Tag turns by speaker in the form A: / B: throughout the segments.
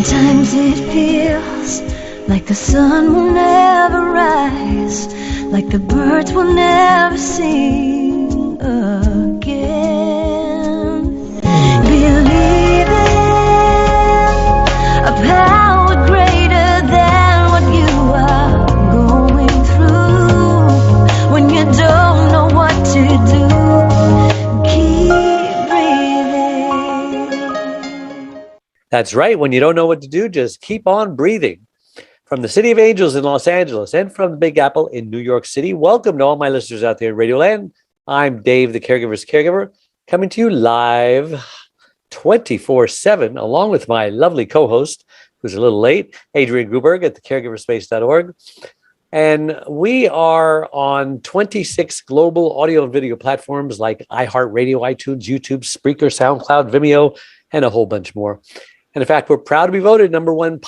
A: Sometimes it feels like the sun will never rise, like the birds will never sing again. Believe in a power greater than what you are going through. When you don't know what to do, keep breathing.
B: That's right. When you don't know what to do, just keep on breathing. From the City of Angels in Los Angeles and from the Big Apple in New York City, welcome to all my listeners out there in Radio Land. I'm Dave, the Caregiver's Caregiver, coming to you live 24/7, along with my lovely co-host, who's a little late, Adrienne Gruberg at thecaregiverspace.org. And we are on 26 global audio and video platforms like iHeartRadio, iTunes, YouTube, Spreaker, SoundCloud, Vimeo, and a whole bunch more. And in fact, we're proud to be voted #1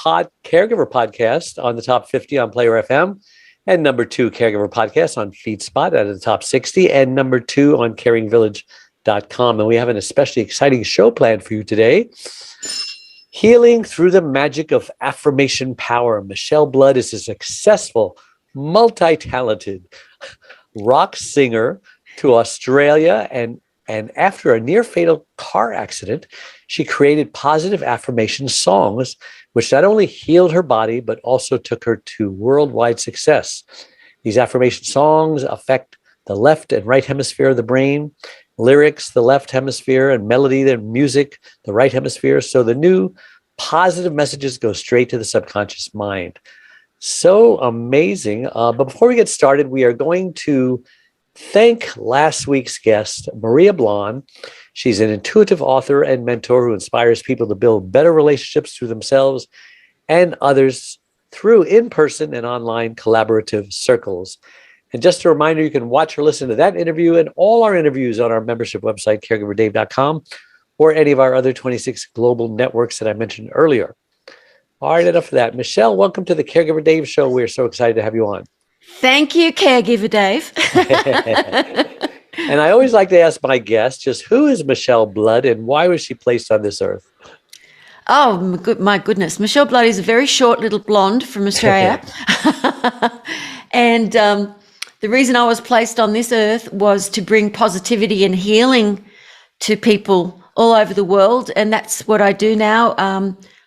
B: caregiver podcast on the top 50 on Player FM, and #2 caregiver podcast on FeedSpot out of the top 60, and #2 on caringvillage.com. And we have an especially exciting show planned for you today. Healing through the magic of affirmation power. Michele Blood is a successful, multi-talented rock singer to Australia, and after a near-fatal car accident, she created positive affirmation songs, which not only healed her body, but also took her to worldwide success. These affirmation songs affect the left and right hemisphere of the brain, lyrics, the left hemisphere, and melody, the music, the right hemisphere. So the new positive messages go straight to the subconscious mind. So amazing. But before we get started, we are going to thank last week's guest, Michele Blood. She's an intuitive author and mentor who inspires people to build better relationships through themselves and others through in-person and online collaborative circles. And just a reminder, you can watch or listen to that interview and all our interviews on our membership website, caregiverdave.com, or any of our other 26 global networks that I mentioned earlier. All right, enough of that. Michele, welcome to the Caregiver Dave Show. We're so excited to have you on.
C: Thank you, Caregiver Dave.
B: And I always like to ask my guests, just who is Michele Blood and why was she placed on this earth?
C: Oh, my goodness. Michele Blood is a very short little blonde from Australia. And the reason I was placed on this earth was to bring positivity and healing to people all over the world. And that's what I do now.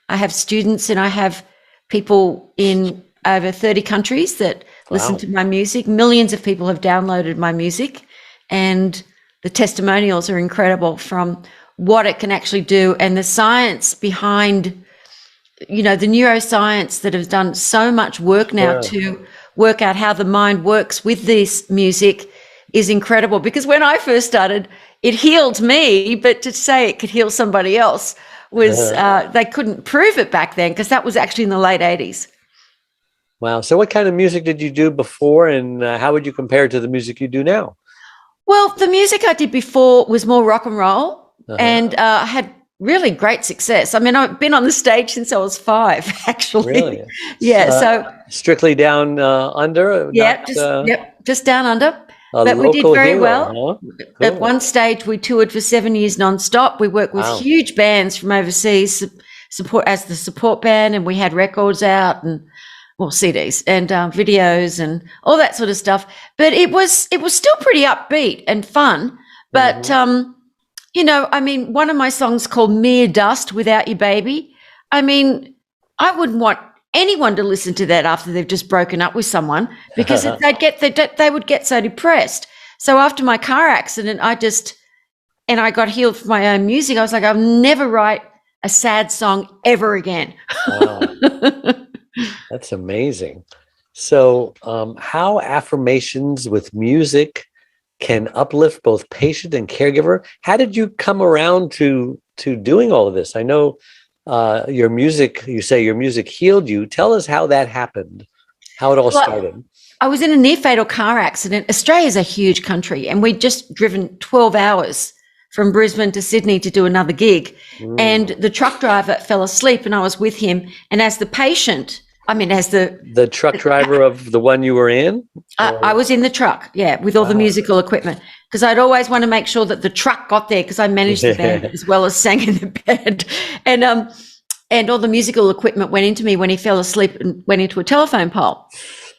C: I have students and I have people in over 30 countries that listen to my music. Millions of people have downloaded my music, and the testimonials are incredible from what it can actually do, and the science behind, the neuroscience that has done so much work now to work out how the mind works with this music is incredible. Because when I first started, it healed me, but to say it could heal somebody else was, they couldn't prove it back then, because that was actually in the late 80s.
B: Wow. So what kind of music did you do before, and how would you compare it to the music you do now?
C: Well, the music I did before was more rock and roll, and I had really great success. I mean, I've been on the stage since I was 5, actually.
B: Really?
C: Yeah. So
B: strictly down under?
C: Yeah, just down under. But we did very well. Huh? Cool. At one stage, we toured for 7 years nonstop. We worked with huge bands from overseas, support as the support band, and we had records out and CDs and videos and all that sort of stuff. But it was still pretty upbeat and fun. But one of my songs called "Mere Dust Without Your Baby." I mean, I wouldn't want anyone to listen to that after they've just broken up with someone, because they would get so depressed. So after my car accident, I got healed from my own music. I was like, I'll never write a sad song ever again.
B: Wow. That's amazing. So how affirmations with music can uplift both patient and caregiver. How did you come around to doing all of this? I know your music, you say your music healed you. Tell us how that happened, how it all started.
C: I was in a near-fatal car accident. Australia's a huge country, and we'd just driven 12 hours from Brisbane to Sydney to do another gig. And the truck driver fell asleep, and I was with him. And as the patient, as the
B: truck driver of the one you were in?
C: I was in the truck, with all the musical equipment, because I'd always want to make sure that the truck got there, because I managed the band as well as sang in the band. And and all the musical equipment went into me when he fell asleep and went into a telephone pole.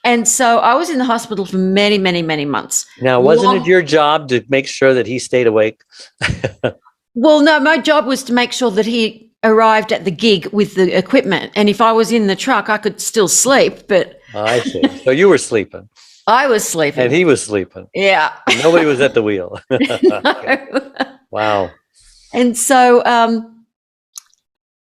C: And so I was in the hospital for many, many, many months.
B: Now, wasn't it your job to make sure that he stayed awake?
C: Well, no, my job was to make sure that he arrived at the gig with the equipment. And if I was in the truck, I could still sleep, but...
B: I see. So you were sleeping.
C: I was sleeping.
B: And he was sleeping.
C: Yeah.
B: Nobody was at the wheel.
C: No.
B: Wow.
C: And so,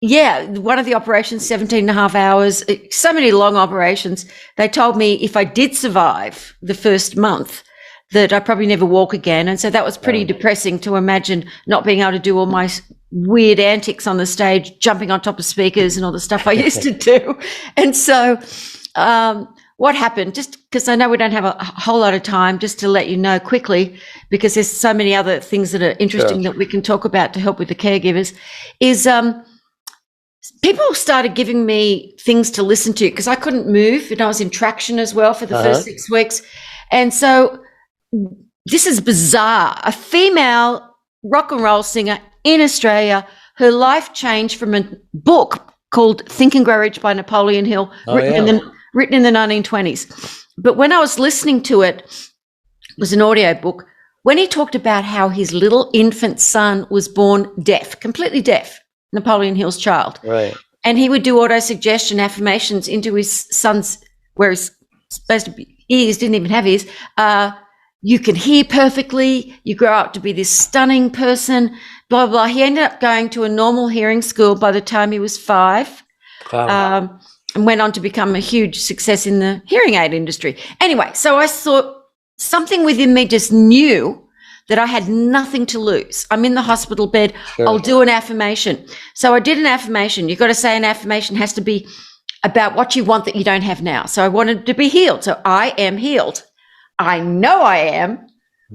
C: one of the operations, 17 and a half hours, so many long operations. They told me if I did survive the first month, that I'd probably never walk again. And so that was pretty depressing to imagine not being able to do all my weird antics on the stage, jumping on top of speakers and all the stuff I used to do. And so what happened, just because I know we don't have a whole lot of time, just to let you know quickly, because there's so many other things that are interesting that we can talk about to help with the caregivers, is people started giving me things to listen to because I couldn't move, and I was in traction as well for the first 6 weeks. And so this is bizarre. A female rock and roll singer in Australia, her life changed from a book called Think and Grow Rich by Napoleon Hill, written in the 1920s. But when I was listening to it, it was an audio book, when he talked about how his little infant son was born deaf, completely deaf, Napoleon Hill's child.
B: Right.
C: And he would do auto-suggestion affirmations into his son's, where he's supposed to be ears, didn't even have ears, you can hear perfectly, you grow up to be this stunning person, blah, blah. He ended up going to a normal hearing school by the time he was 5.
B: Wow.
C: And went on to become a huge success in the hearing aid industry. Anyway, so I thought something within me just knew that I had nothing to lose. I'm in the hospital bed.
B: Sure.
C: I'll do an affirmation. So I did an affirmation. You've got to say an affirmation has to be about what you want that you don't have now. So I wanted to be healed. So I am healed. I know I am.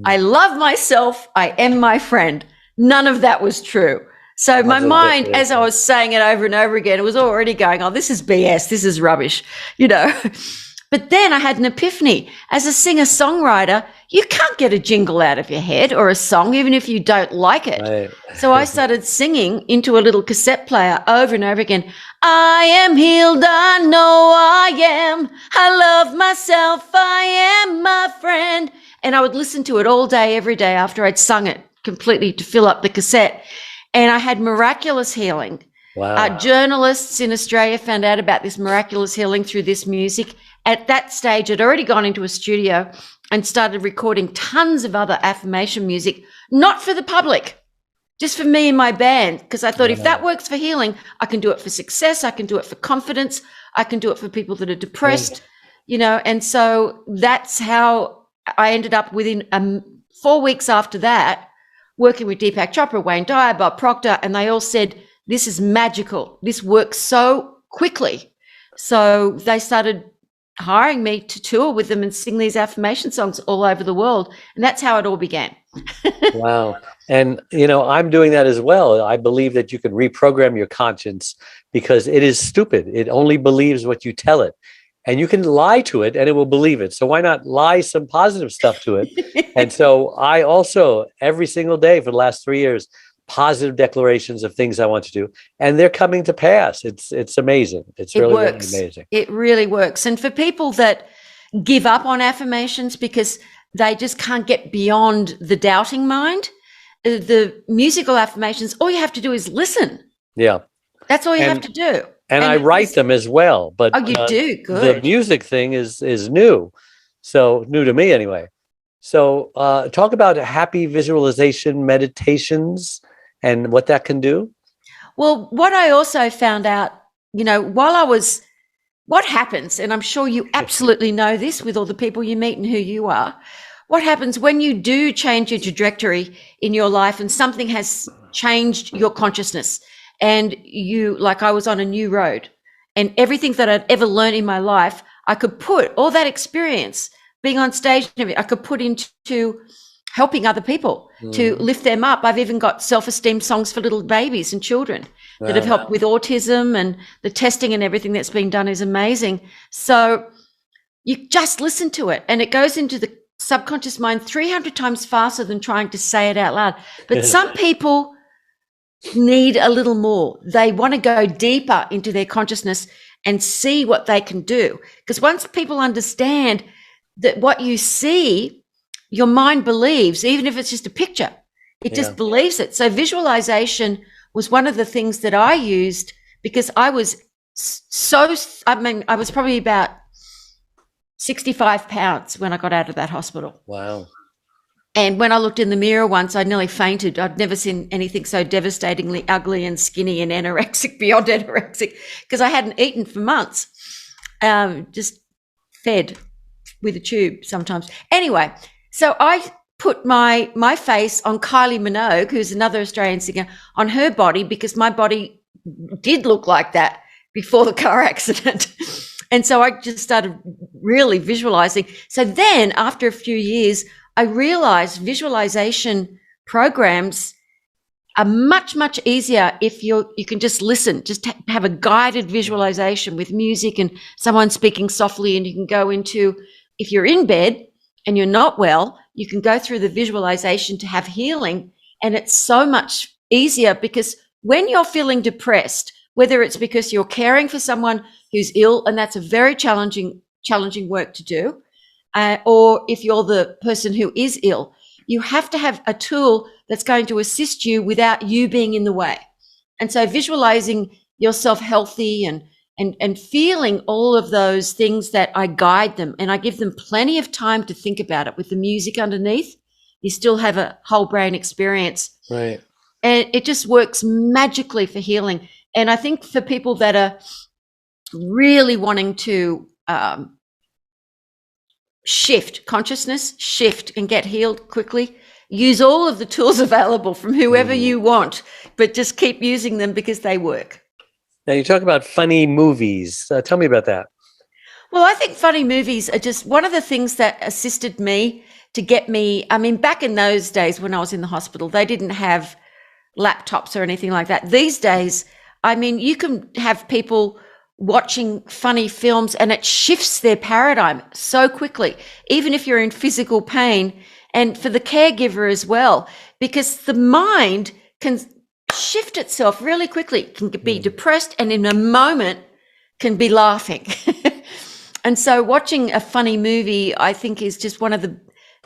C: I love myself. I am my friend. None of that was true. So my mind, as I was saying it over and over again, it was already going, oh, this is BS. This is rubbish, you know. But then I had an epiphany. As a singer-songwriter, you can't get a jingle out of your head or a song, even if you don't like it. Right. So I started singing into a little cassette player over and over again. I am healed, I know I am. I love myself, I am my friend. And I would listen to it all day, every day after I'd sung it completely to fill up the cassette. And I had miraculous healing.
B: Wow.
C: Journalists in Australia found out about this miraculous healing through this music. At that stage, I'd already gone into a studio and started recording tons of other affirmation music, not for the public, just for me and my band, because I thought if that works for healing, I can do it for success, I can do it for confidence, I can do it for people that are depressed, you know. And so that's how I ended up within 4 weeks after that, working with 𝗙𝗢𝗥 Chopra, Wayne Dyer, Bob Proctor, and they all said, this is magical. This works so quickly. So they started hiring me to tour with them and sing these affirmation songs all over the world. And that's how it all began.
B: Wow. And, you know, I'm doing that as well. I believe that you can reprogram your conscience because it is stupid. It only believes what you tell it. And you can lie to it and it will believe it. So why not lie some positive stuff to it? And so I also, every single day for the last 3 years, positive declarations of things I want to do, and they're coming to pass. It's amazing. It's really amazing.
C: It really works. And for people that give up on affirmations because they just can't get beyond the doubting mind, the musical affirmations, all you have to do is listen.
B: Yeah.
C: That's all you have to do.
B: And I write them as well. But
C: oh, you do? Good.
B: The music thing is new. So new to me anyway. So talk about happy visualization meditations and what that can do.
C: Well, what I also found out, you know, what happens, and I'm sure you absolutely know this with all the people you meet and who you are, what happens when you do change your trajectory in your life and something has changed your consciousness and you, like I was on a new road and everything that I'd ever learned in my life, I could put all that experience being on stage, I could put into helping other people to lift them up. I've even got self-esteem songs for little babies and children that have helped with autism, and the testing and everything that's being done is amazing. So you just listen to it and it goes into the subconscious mind 300 times faster than trying to say it out loud. But some people need a little more. They want to go deeper into their consciousness and see what they can do. Because once people understand that what you see, your mind believes, even if it's just a picture, it just believes it. So visualization was one of the things that I used because I was I was probably about 65 pounds when I got out of that hospital.
B: Wow.
C: And when I looked in the mirror once, I nearly fainted. I'd never seen anything so devastatingly ugly and skinny and anorexic, beyond anorexic, because I hadn't eaten for months, just fed with a tube sometimes. Anyway, so I put my face on Kylie Minogue, who's another Australian singer, on her body because my body did look like that before the car accident. And so I just started really visualizing. So then after a few years, I realized visualization programs are much, much easier if you can just listen, just have a guided visualization with music and someone speaking softly, and you can go into, if you're in bed and you're not well, you can go through the visualization to have healing. And it's so much easier because when you're feeling depressed, whether it's because you're caring for someone who's ill, and that's a very challenging work to do, or if you're the person who is ill, you have to have a tool that's going to assist you without you being in the way. And so visualizing yourself healthy and feeling all of those things that I guide them, and I give them plenty of time to think about it with the music underneath. You still have a whole brain experience.
B: Right.
C: And it just works magically for healing. And I think for people that are really wanting to shift consciousness, shift and get healed quickly, use all of the tools available from whoever you want, but just keep using them because they work.
B: Now you talk about funny movies. Tell me about that.
C: Well, I think funny movies are just one of the things that assisted me to get me. I mean, back in those days when I was in the hospital, they didn't have laptops or anything like that. These days, I mean, you can have people watching funny films and it shifts their paradigm so quickly, even if you're in physical pain, and for the caregiver as well, because the mind can shift itself really quickly. It can be depressed and in a moment can be laughing. And so watching a funny movie, I think, is just one of the,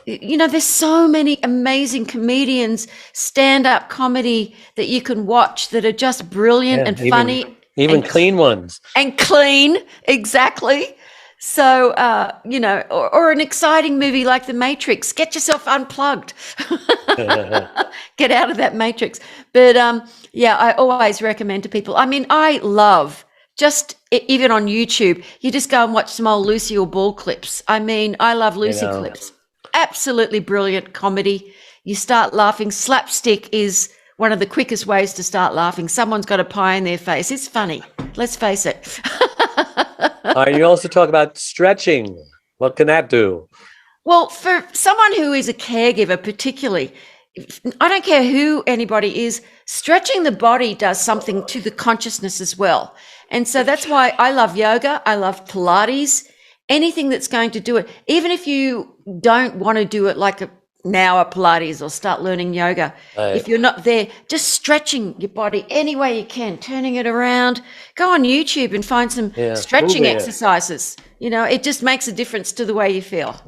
C: there's so many amazing comedians, stand-up comedy that you can watch that are just brilliant and funny.
B: Even clean ones. And
C: clean, exactly. So, or an exciting movie like The Matrix. Get yourself unplugged. Get out of that Matrix. But, I always recommend to people. I mean, I love just even on YouTube, you just go and watch some old Lucille Ball clips. I mean, I love Lucy clips. Absolutely brilliant comedy. You start laughing. Slapstick is one of the quickest ways to start laughing. Someone's got a pie in their face. It's funny. Let's face it.
B: You also talk about stretching. What can that do?
C: Well, for someone who is a caregiver, particularly, I don't care who anybody is, stretching the body does something to the consciousness as well. And so that's why I love yoga. I love Pilates, anything that's going to do it. Even if you don't want to do it like now a Pilates or start learning yoga. Right. If you're not there, just stretching your body any way you can, turning it around. Go on YouTube and find some stretching exercises. It just makes a difference to the way you feel.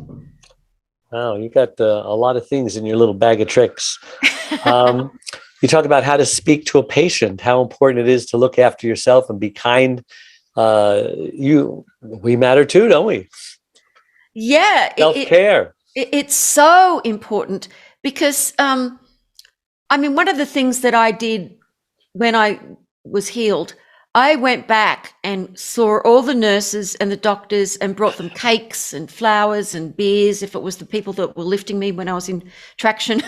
B: Wow, you got a lot of things in your little bag of tricks. You talk about how to speak to a patient, how important it is to look after yourself and be kind. We matter too, don't we?
C: Yeah.
B: Self-care.
C: It's so important because, one of the things that I did when I was healed, I went back and saw all the nurses and the doctors and brought them cakes and flowers and beers if it was the people that were lifting me when I was in traction.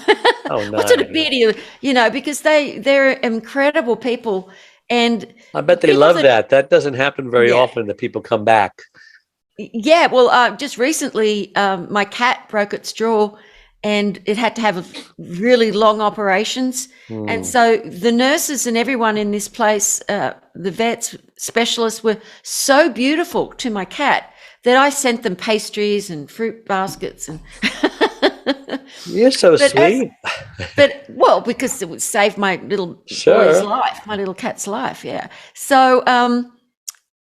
C: Oh, no. What sort of beer do you, because they're incredible people. And
B: I bet they love that. That doesn't happen very often that people come back.
C: Yeah, well, just recently, my cat broke its jaw and it had to have really long operations. And so the nurses and everyone in this place, the vets, specialists, were so beautiful to my cat that I sent them pastries and fruit baskets and
B: You're so sweet.
C: Well, because it would save my little
B: Sure.
C: boy's life, my little cat's life. Yeah. So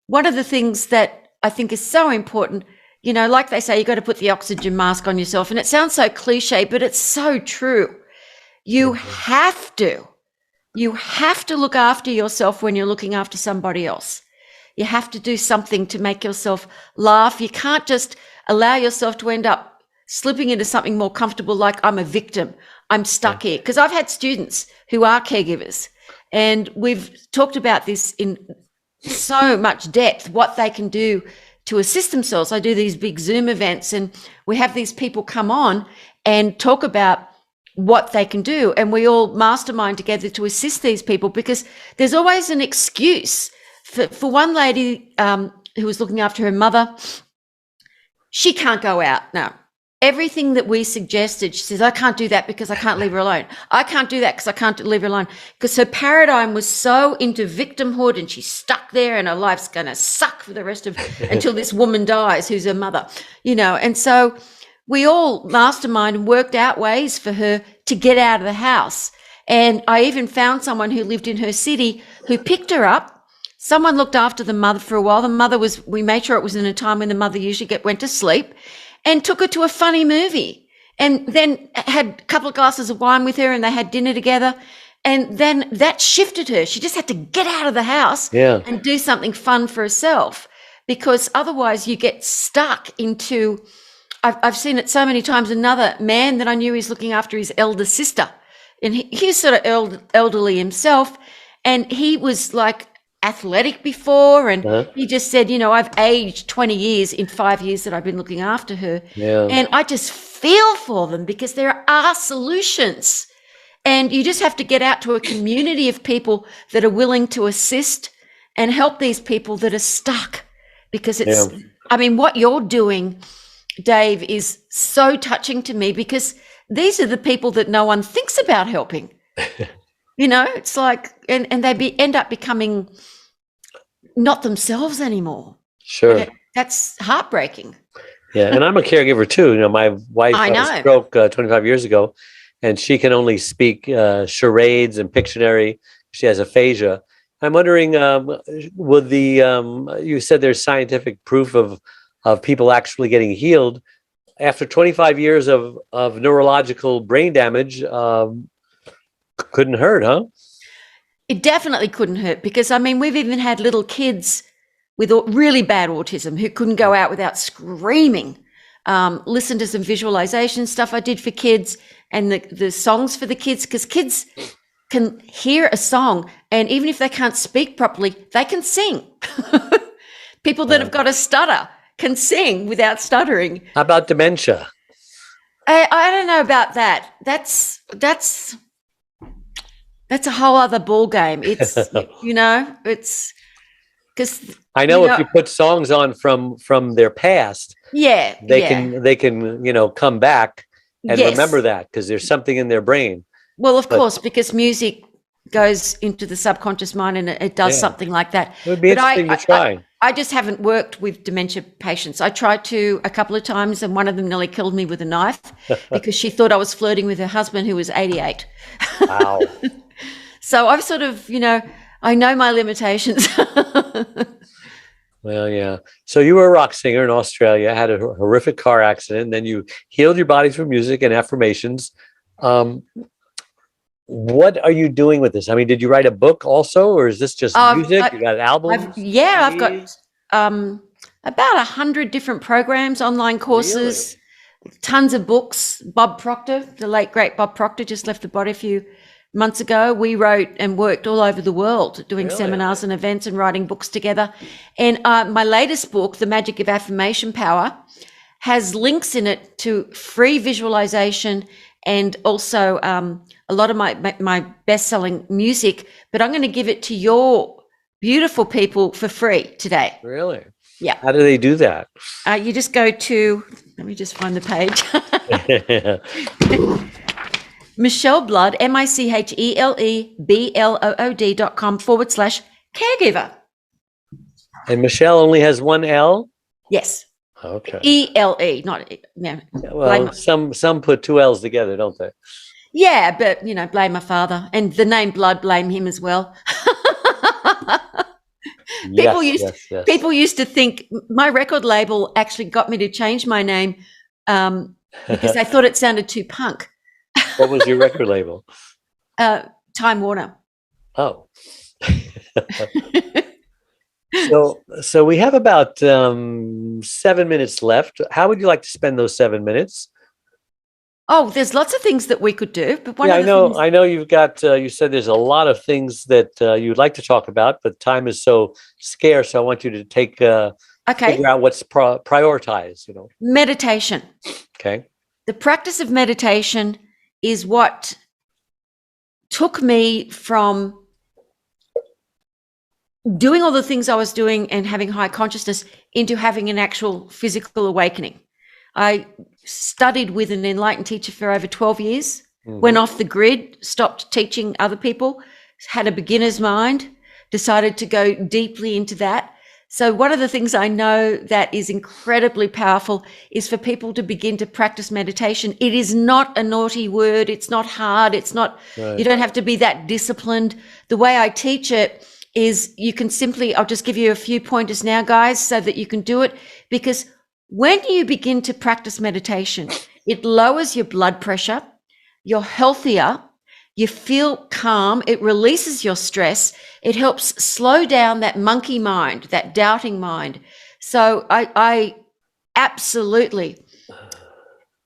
C: one of the things that I think is so important, like they say, you got to put the oxygen mask on yourself. And it sounds so cliche, but it's so true. You have to look after yourself when you're looking after somebody else. You have to do something to make yourself laugh. You can't just allow yourself to end up slipping into something more comfortable, like I'm a victim. I'm stuck here. Because I've had students who are caregivers, and we've talked about this in so much depth, what they can do to assist themselves. I do these big Zoom events, and we have these people come on and talk about what they can do. And we all mastermind together to assist these people, because there's always an excuse. For one lady who was looking after her mother, she can't go out now. Everything that we suggested, she says, I can't do that because I can't leave her alone. I can't do that because I can't leave her alone. Because her paradigm was so into victimhood, and she's stuck there, and her life's going to suck for the rest of until this woman dies, who's her mother, And so we all mastermind and worked out ways for her to get out of the house. And I even found someone who lived in her city who picked her up. Someone looked after the mother for a while. The mother we made sure it was in a time when the mother usually went to sleep, and took her to a funny movie, and then had a couple of glasses of wine with her, and they had dinner together. And then that shifted her. She just had to get out of the house and do something fun for herself, because otherwise you get stuck into, I've seen it so many times. Another man that I knew, he's looking after his elder sister, and he's sort of elderly himself, and he was like athletic before, and he just said, I've aged 20 years in 5 years that I've been looking after her. And I just feel for them, because there are solutions, and you just have to get out to a community of people that are willing to assist and help these people that are stuck, because it's what you're doing, Dave, is so touching to me, because these are the people that no one thinks about helping. It's like, and they end up becoming not themselves anymore.
B: Sure.
C: And that's heartbreaking.
B: Yeah. And I'm a caregiver too. My wife had a stroke 25 years ago, and she can only speak charades and Pictionary. She has aphasia. I'm wondering, would you said there's scientific proof of people actually getting healed after 25 years of neurological brain damage. Couldn't hurt, huh?
C: It definitely couldn't hurt, because we've even had little kids with really bad autism who couldn't go out without screaming. Listen to some visualization stuff I did for kids, and the songs for the kids, because kids can hear a song, and even if they can't speak properly, they can sing. People that have got a stutter can sing without stuttering.
B: How about dementia?
C: I don't know about that. That's a whole other ball game. It's it's because
B: I know if you put songs on from their past, they can come back and remember that, because there's something in their brain. Well,
C: of course, because music goes into the subconscious mind, and it does something like that.
B: It would be interesting to try.
C: I just haven't worked with dementia patients. I tried to a couple of times, and one of them nearly killed me with a knife because she thought I was flirting with her husband, who was 88.
B: Wow.
C: So I've sort of, I know my limitations.
B: Well, yeah. So you were a rock singer in Australia, had a horrific car accident, then you healed your body through music and affirmations. What are you doing with this? Did you write a book also, or is this just music? You got albums?
C: I've got about 100 different programs, online courses, tons of books. Bob Proctor, the late great Bob Proctor, just left the body a few months ago. We wrote and worked all over the world doing seminars and events and writing books together. And my ast book, The Magic of Affirmation Power, has links in it to free visualization and also a lot of my best-selling music. But I'm going to give it to your beautiful people for free today.
B: Really?
C: Yeah.
B: How do they do that?
C: You just go to, let me just find the page. Michele Blood, MicheleBlood.com/caregiver.
B: And Michele only has one L?
C: Yes.
B: Okay.
C: ELE, not yeah.
B: Well, some put two L's together, don't they?
C: Yeah, but blame my father, and the name Blood, blame him as well.
B: Yes.
C: People used to think my record label actually got me to change my name because they thought it sounded too punk.
B: What was your record label?
C: Time Warner.
B: Oh. So we have about 7 minutes left. How would you like to spend those 7 minutes?
C: Oh, there's lots of things that we could do, but
B: I know you've got. You said there's a lot of things that you'd like to talk about, but time is so scarce. I want you to figure out what's prioritized.
C: Meditation.
B: Okay.
C: The practice of meditation is what took me from doing all the things I was doing and having high consciousness into having an actual physical awakening. I studied with an enlightened teacher for over 12 years, went off the grid, stopped teaching other people, had a beginner's mind, decided to go deeply into that. So one of the things I know that is incredibly powerful is for people to begin to practice meditation. It is not a naughty word. It's not hard. It's not, right. You don't have to be that disciplined. The way I teach it is you can simply, I'll just give you a few pointers now, guys, so that you can do it. Because when you begin to practice meditation, it lowers your blood pressure, you're healthier, you feel calm, it releases your stress, it helps slow down that monkey mind, that doubting mind. So I absolutely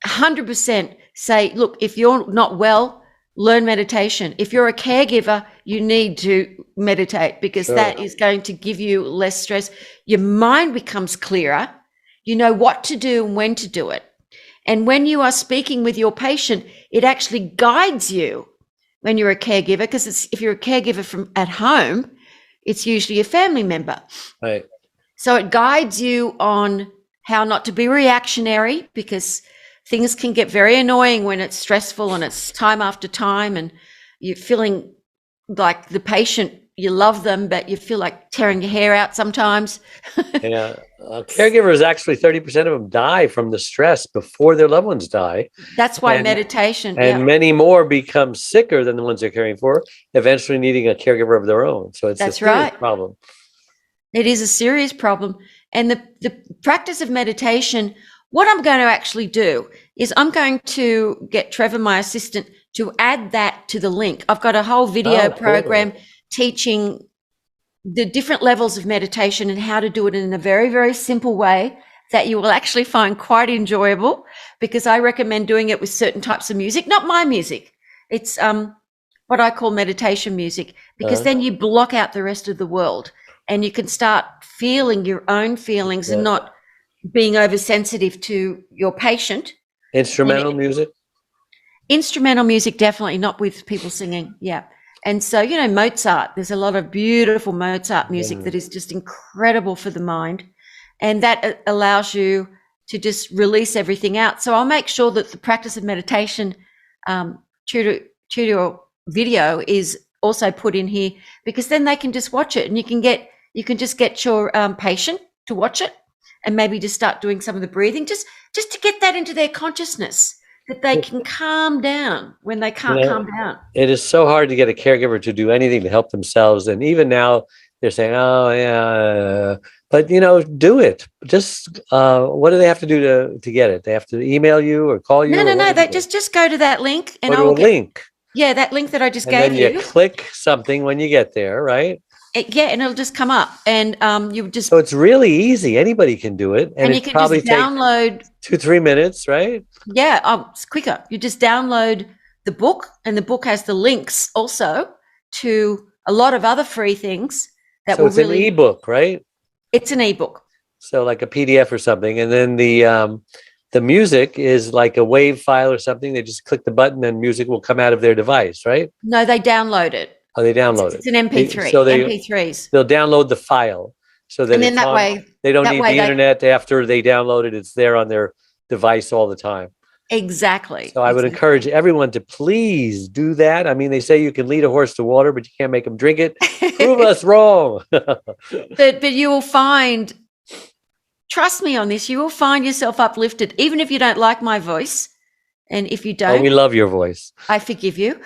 C: 100% say, look, if you're not well, learn meditation. If you're a caregiver, you need to meditate because that is going to give you less stress. Your mind becomes clearer. You know what to do and when to do it. And when you are speaking with your patient, it actually guides you when you're a caregiver, because if you're a caregiver from at home, it's usually a family member.
B: Right.
C: So it guides you on how not to be reactionary, because things can get very annoying when it's stressful and it's time after time and you're feeling like the patient, you love them, but you feel like tearing your hair out sometimes.
B: Yeah. Caregivers, actually 30% of them die from the stress before their loved ones die.
C: That's why meditation.
B: And many more become sicker than the ones they're caring for, eventually needing a caregiver of their own. So it's a serious problem.
C: It is a serious problem. And the practice of meditation, what I'm going to actually do is I'm going to get Trevor, my assistant, to add that to the link. I've got a whole video program teaching the different levels of meditation and how to do it in a very, very simple way that you will actually find quite enjoyable, because I recommend doing it with certain types of music, not my music. It's what I call meditation music, because then you block out the rest of the world and you can start feeling your own feelings and not being oversensitive to your patient.
B: Instrumental music?
C: Instrumental music, definitely, not with people singing. Yeah. And so, Mozart, there's a lot of beautiful Mozart music that is just incredible for the mind. And that allows you to release everything out. So I'll make sure that the practice of meditation tutorial video is also put in here, because then they can just watch it and you can just get your patient to watch it and maybe just start doing some of the breathing, just to get that into their consciousness, that they can calm down when they can't calm down. It is so hard to get a caregiver to do anything to help themselves. And even now they're saying, oh, yeah, but, do it. Just what do they have to do to get it? They have to email you or call you? No. They just go to that link. And I'll link. Yeah, that link that I just gave you. And then you click something when you get there, right? And it'll just come up, and you just. So it's really easy. Anybody can do it, and you can probably just download 2-3 minutes, right? Yeah, it's quicker. You just download the book, and the book has the links also to a lot of other free things that will really. It's an ebook, right? It's an ebook. So like a PDF or something, and then the music is like a WAV file or something. They just click the button, and music will come out of their device, right? No, they download it. Oh, they download it. It's an MP3. MP3s. They'll download the file, so that, and then that way they don't need the internet after they download it. It's there on their device all the time. Exactly. So I would encourage everyone to please do that. I mean, they say you can lead a horse to water, but you can't make them drink it. Prove us wrong. But you will find trust me on this. You will find yourself uplifted, even if you don't like my voice. And if you
B: Oh,
C: don't,
B: we love your voice.
C: I forgive you.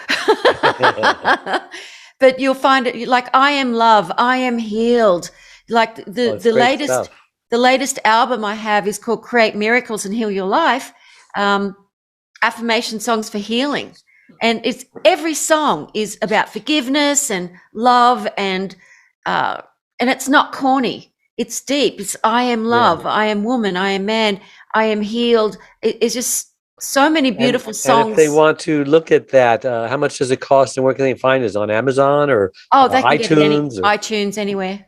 C: But you'll find it like, I am love, I am healed. Like the latest album I have is called Create Miracles and Heal Your Life. Affirmation songs for healing. And it's every song is about forgiveness and love, and it's not corny. It's deep. It's I am love, I am woman, I am man, I am healed. It's just so many beautiful songs.
B: And if they want to look at that, how much does it cost, and where can they find it? Is it on Amazon or
C: they can
B: iTunes?
C: Get it iTunes, anywhere.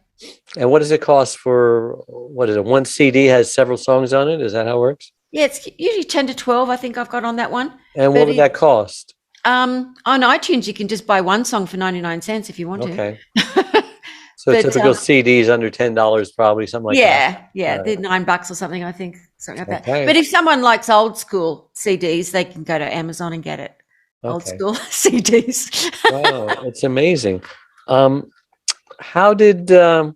B: And what does it cost for, what is it? One CD has several songs on it? Is that how it works?
C: Yeah, it's usually 10 to 12, I think I've got on that one.
B: And what would that cost?
C: On iTunes, you can just buy one song for 99 cents if you want to.
B: Okay. So typical CDs under $10, probably, something like that.
C: Yeah, they're $9 or something, I think, something like that. But if someone likes old school CDs, they can go to Amazon and get it. Old school CDs.
B: Wow, it's amazing. How did the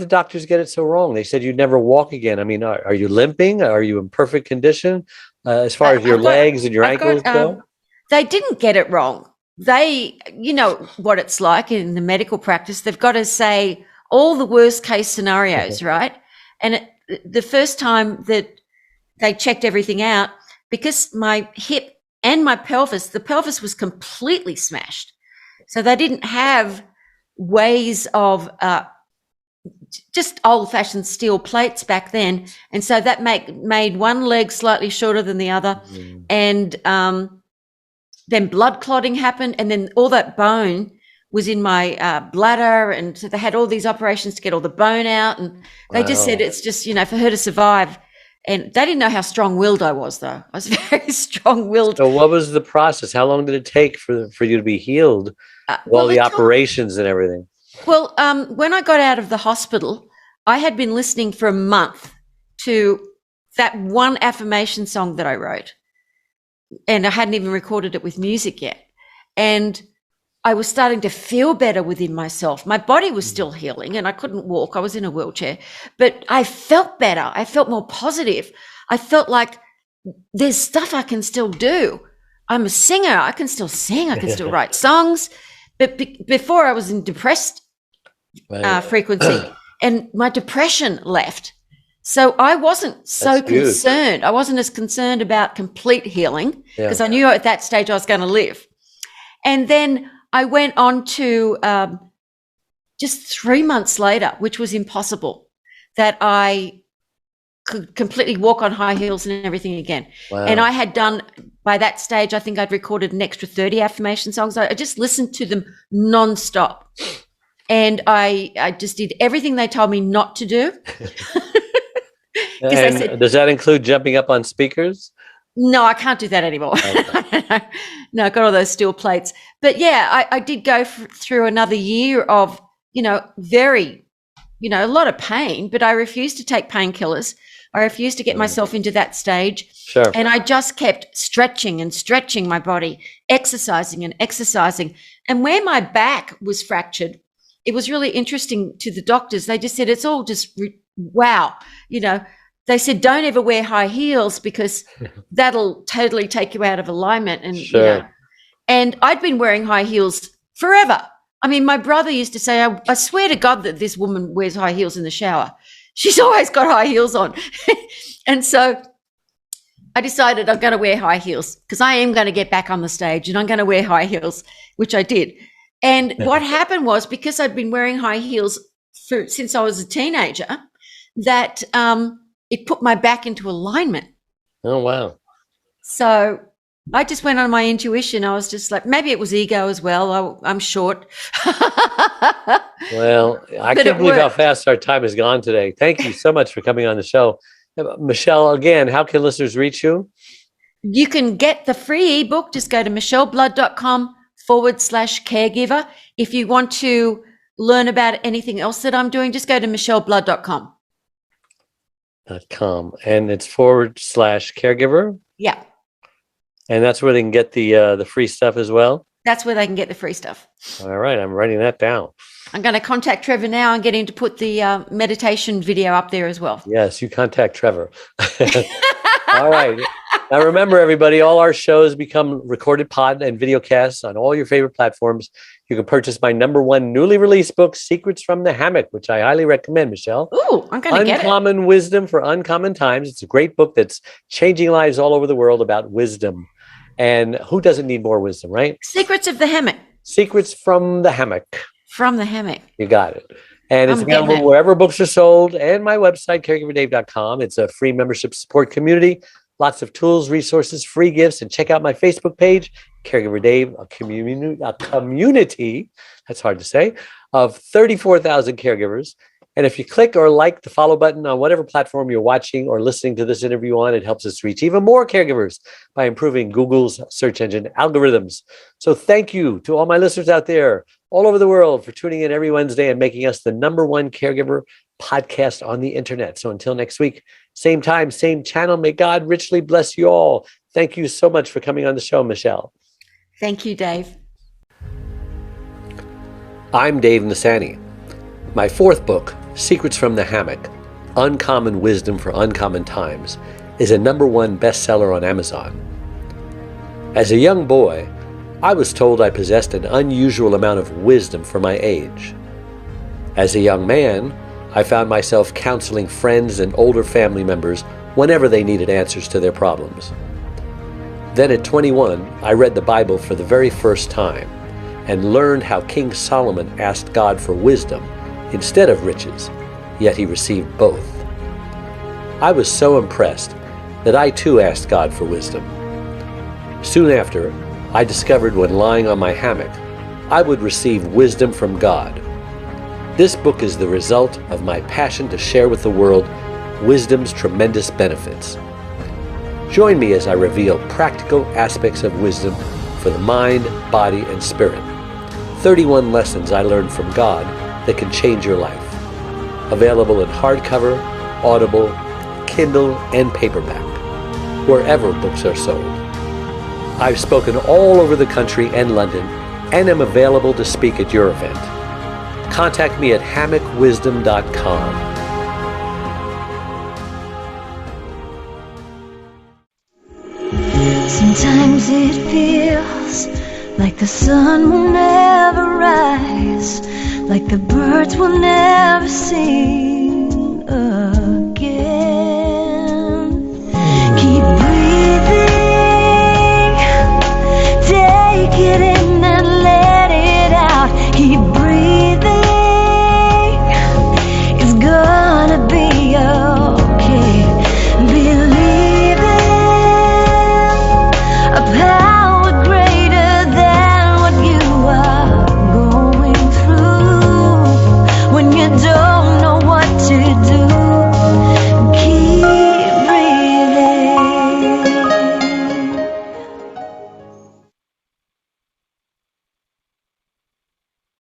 B: doctors get it so wrong? They said you'd never walk again. I mean, are you limping? Are you in perfect condition as far as your legs and your ankles go?
C: They didn't get it wrong. They, you know what it's like in the medical practice. They've got to say all the worst case scenarios, right? And the first time that they checked everything out, because my hip and my pelvis, the pelvis was completely smashed. So they didn't have ways of just old-fashioned steel plates back then. And so that made one leg slightly shorter than the other. And then blood clotting happened, and then all that bone was in my bladder, and so they had all these operations to get all the bone out, and they just said it's just, you know, for her to survive. And they didn't know how strong-willed I was, though. I was very strong-willed.
B: So what was the process? How long did it take for you to be healed? All the operations and everything? Well,
C: when I got out of the hospital, I had been listening for a month to that one affirmation song that I wrote. And I hadn't even recorded it with music yet. And I was starting to feel better within myself. My body was still healing and I couldn't walk. I was in a wheelchair, but I felt better. I felt more positive. I felt like there's stuff I can still do. I'm a singer. I can still sing. I can still write songs. But before I was in depressed frequency and my depression left. So I wasn't so concerned. I wasn't as concerned about complete healing because I knew at that stage I was going to live. And then I went on to just 3 months later, which was impossible, that I could completely walk on high heels and everything again. Wow. And I had done, by that stage, I think I'd recorded an extra 30 affirmation songs. I just listened to them nonstop. And I just did everything they told me not to do.
B: And said, does that include jumping up on speakers?
C: No, I can't do that anymore. Okay. No, I got all those steel plates. But yeah, I did go through another year of, very, a lot of pain, but I refused to take painkillers. I refused to get myself into that stage.
B: Sure.
C: And I just kept stretching and stretching my body, exercising and exercising. And where my back was fractured, it was really interesting to the doctors. They just said, it's all just, wow. They said, don't ever wear high heels because that'll totally take you out of alignment. And,
B: sure.
C: And I'd been wearing high heels forever. I mean, my brother used to say, I swear to God that this woman wears high heels in the shower. She's always got high heels on. And so I decided I'm going to wear high heels because I am going to get back on the stage and I'm going to wear high heels, which I did. And what happened was, because I'd been wearing high heels since I was a teenager, that it put my back into alignment.
B: Oh, wow.
C: So I just went on my intuition. I was just like, maybe it was ego as well. I'm short.
B: Well, I can't believe how fast our time has gone today. Thank you so much for coming on the show. Michele, again, how can listeners reach you?
C: You can get the free ebook. Just go to micheleblood.com/caregiver. If you want to learn about anything else that I'm doing, just go to micheleblood.com.
B: And it's /caregiver.
C: Yeah.
B: And that's where they can get the free stuff as well.
C: That's where they can get the free stuff.
B: All right. I'm writing that down.
C: I'm going to contact Trevor now and get him to put the meditation video up there as well.
B: Yes, you contact Trevor. All right. Now remember, everybody, all our shows become recorded pod and video casts on all your favorite platforms. You can purchase my #1 newly released book, Secrets from the Hammock, which I highly recommend, Michelle.
C: Ooh, I'm going to get it.
B: Uncommon Wisdom for Uncommon Times. It's a great book that's changing lives all over the world about wisdom. And who doesn't need more wisdom, right?
C: Secrets of the Hammock.
B: Secrets from the Hammock.
C: From the Hammock.
B: You got it. And it's
C: I'm getting
B: available
C: it.
B: wherever books are sold, and my website, caregiverdave.com. It's a free membership support community. Lots of tools, resources, free gifts, and check out my Facebook page, Caregiver Dave, a community, that's hard to say, of 34,000 caregivers. And if you click or like the follow button on whatever platform you're watching or listening to this interview on, it helps us reach even more caregivers by improving Google's search engine algorithms. So thank you to all my listeners out there all over the world for tuning in every Wednesday and making us the #1 caregiver podcast on the internet. So until next week, same time, same channel. May God richly bless you all. Thank you so much for coming on the show, Michele.
C: Thank you, Dave.
B: I'm Dave Nassaney. My 4th book, Secrets from the Hammock, Uncommon Wisdom for Uncommon Times, is a #1 bestseller on Amazon. As a young boy, I was told I possessed an unusual amount of wisdom for my age. As a young man, I found myself counseling friends and older family members whenever they needed answers to their problems. Then at 21, I read the Bible for the very first time and learned how King Solomon asked God for wisdom instead of riches, yet he received both. I was so impressed that I too asked God for wisdom. Soon after, I discovered when lying on my hammock, I would receive wisdom from God. This book is the result of my passion to share with the world wisdom's tremendous benefits. Join me as I reveal practical aspects of wisdom for the mind, body, and spirit. 31 lessons I learned from God that can change your life. Available in hardcover, Audible, Kindle, and paperback, wherever books are sold. I've spoken all over the country and London, and am available to speak at your event. Contact me at hammockwisdom.com.
A: Sometimes it feels like the sun will never rise, like the birds will never sing.